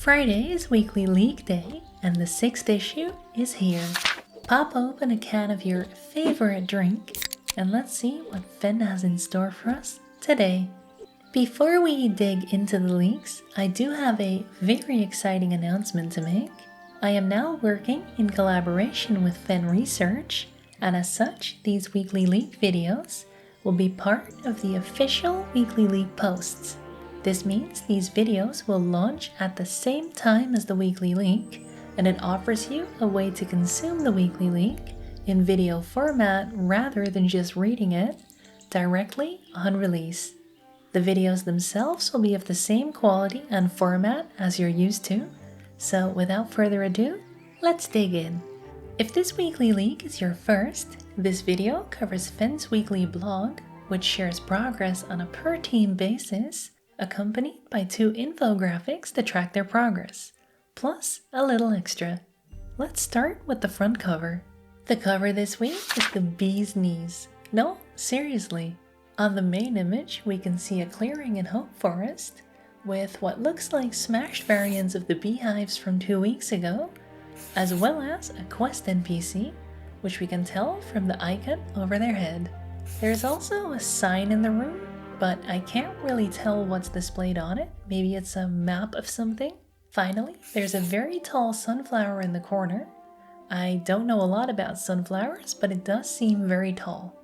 Friday is Weekly Leek Day, and the 6th issue is here. Pop open a can of your favorite drink, and let's see what Finn has in store for us today. Before we dig into the leaks, I do have a very exciting announcement to make. I am now working in collaboration with Finn Research, and as such, these Weekly Leek videos will be part of the official Weekly Leek posts. This means these videos will launch at the same time as the Weekly Leek, and it offers you a way to consume the Weekly Leek in video format rather than just reading it directly on release. The videos themselves will be of the same quality and format as you're used to, so without further ado, let's dig in. If this Weekly Leek is your first, this video covers Finn's weekly blog, which shares progress on a per-team basis, accompanied by 2 infographics to track their progress, plus a little extra. Let's start with the front cover. The cover this week is the bee's knees. No, seriously. On the main image, we can see a clearing in Hope Forest with what looks like smashed variants of the beehives from 2 weeks ago, as well as a quest NPC, which we can tell from the icon over their head. There's also a sign in the room, but I can't really tell what's displayed on it. Maybe it's a map of something. Finally, there's a very tall sunflower in the corner. I don't know a lot about sunflowers, but it does seem very tall.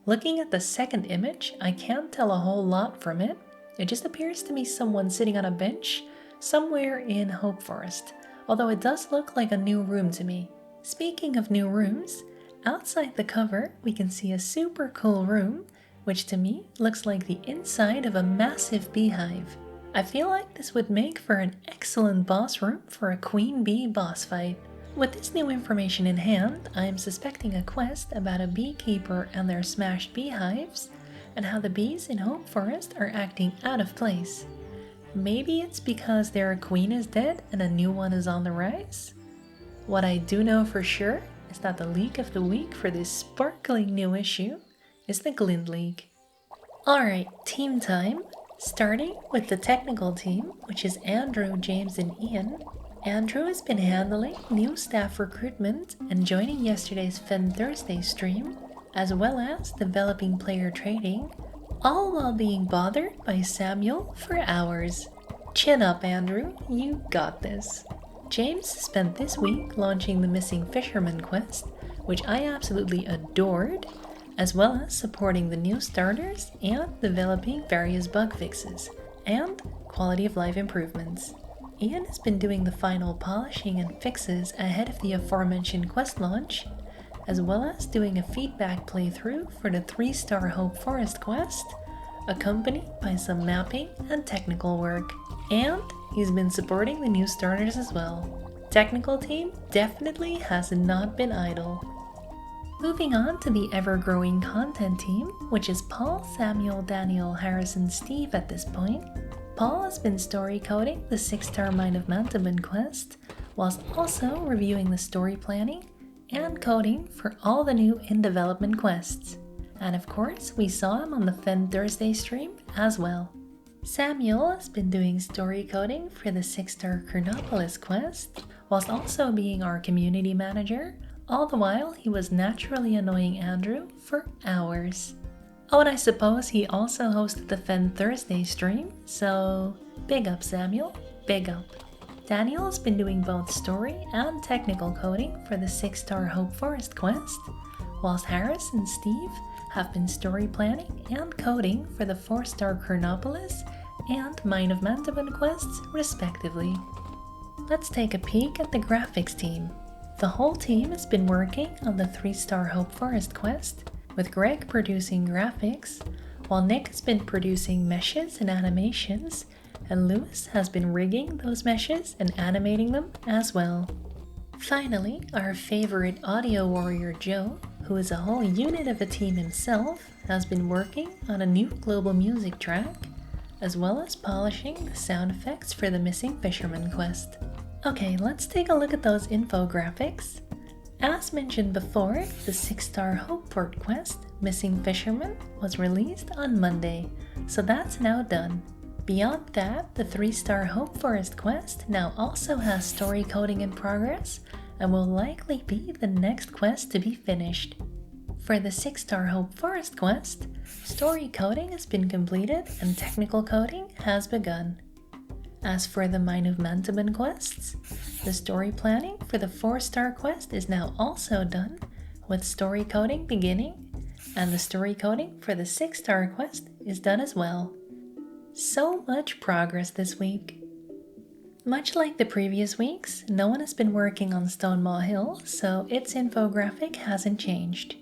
Looking at the second image, I can't tell a whole lot from it. It just appears to be someone sitting on a bench somewhere in Hope Forest, although it does look like a new room to me. Speaking of new rooms, outside the cover we can see a super cool room, which to me looks like the inside of a massive beehive. I feel like this would make for an excellent boss room for a queen bee boss fight. With this new information in hand, I am suspecting a quest about a beekeeper and their smashed beehives, and how the bees in Hope Forest are acting out of place. Maybe it's because their queen is dead and a new one is on the rise? What I do know for sure is that the leak of the week for this sparkling new issue is the Glint leak. Alright, team time. Starting with the technical team, which is Andrew, James, and Ian. Andrew has been handling new staff recruitment and joining yesterday's Finn Thursday stream, as well as developing player trading, all while being bothered by Samuel for hours. Chin up, Andrew, you got this. James spent this week launching the Missing Fisherman quest, which I absolutely adored, as well as supporting the new starters and developing various bug fixes and quality of life improvements. Ian has been doing the final polishing and fixes ahead of the aforementioned quest launch, as well as doing a feedback playthrough for the 3-star Hope Forest quest, accompanied by some mapping and technical work. And he's been supporting the new starters as well. Technical team definitely has not been idle. Moving on to the ever-growing content team, which is Paul, Samuel, Daniel, Harrison, Steve at this point. Paul has been story coding the 6-star Mine of Mantaben quest, whilst also reviewing the story planning and coding for all the new in-development quests. And of course, we saw him on the Finn Thursday stream as well. Samuel has been doing story coding for the 6-star Chronopolis quest, whilst also being our community manager, all the while he was naturally annoying Andrew for hours. Oh, and I suppose he also hosted the Finn Thursday stream, so big up Samuel, big up. Daniel has been doing both story and technical coding for the 6-star Hope Forest quest, whilst Harris and Steve have been story planning and coding for the 4-star Chronopolis and Mine of Mantaben quests respectively. Let's take a peek at the graphics team. The whole team has been working on the 3-star Hope Forest quest, with Greg producing graphics, while Nick has been producing meshes and animations, and Lewis has been rigging those meshes and animating them as well. Finally, our favorite audio warrior Joe, who is a whole unit of a team himself, has been working on a new global music track, as well as polishing the sound effects for the Missing Fisherman quest. Okay, let's take a look at those infographics. As mentioned before, the 6-star Hopeport quest, Missing Fisherman, was released on Monday, so that's now done. Beyond that, the 3-star Hope Forest quest now also has story coding in progress and will likely be the next quest to be finished. For the 6-star Hope Forest quest, story coding has been completed and technical coding has begun. As for the Mine of Mantaben quests, the story planning for the 4-star quest is now also done, with story coding beginning, and the story coding for the 6-star quest is done as well. So much progress this week. Much like the previous weeks, no one has been working on Stonemaw Hill, so its infographic hasn't changed.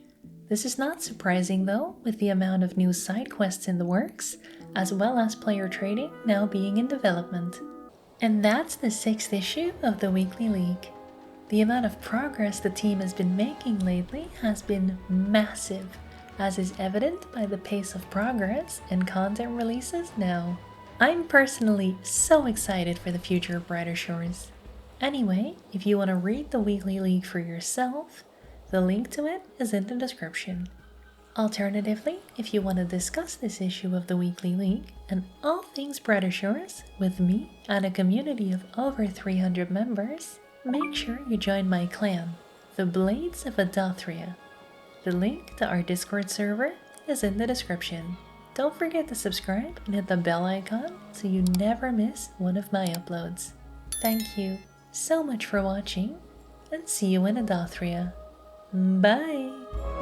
This is not surprising though, with the amount of new side quests in the works, as well as player trading now being in development. And that's the 6th issue of the Weekly Leek. The amount of progress the team has been making lately has been massive, as is evident by the pace of progress and content releases now. I'm personally so excited for the future of Brighter Shores. Anyway, if you want to read the Weekly Leek for yourself, the link to it is in the description. Alternatively, if you want to discuss this issue of the Weekly Leek and all things Brighter Shores with me and a community of over 300 members, make sure you join my clan, the Blades of Adothria. The link to our Discord server is in the description. Don't forget to subscribe and hit the bell icon so you never miss one of my uploads. Thank you so much for watching, and see you in Adothria. Bye!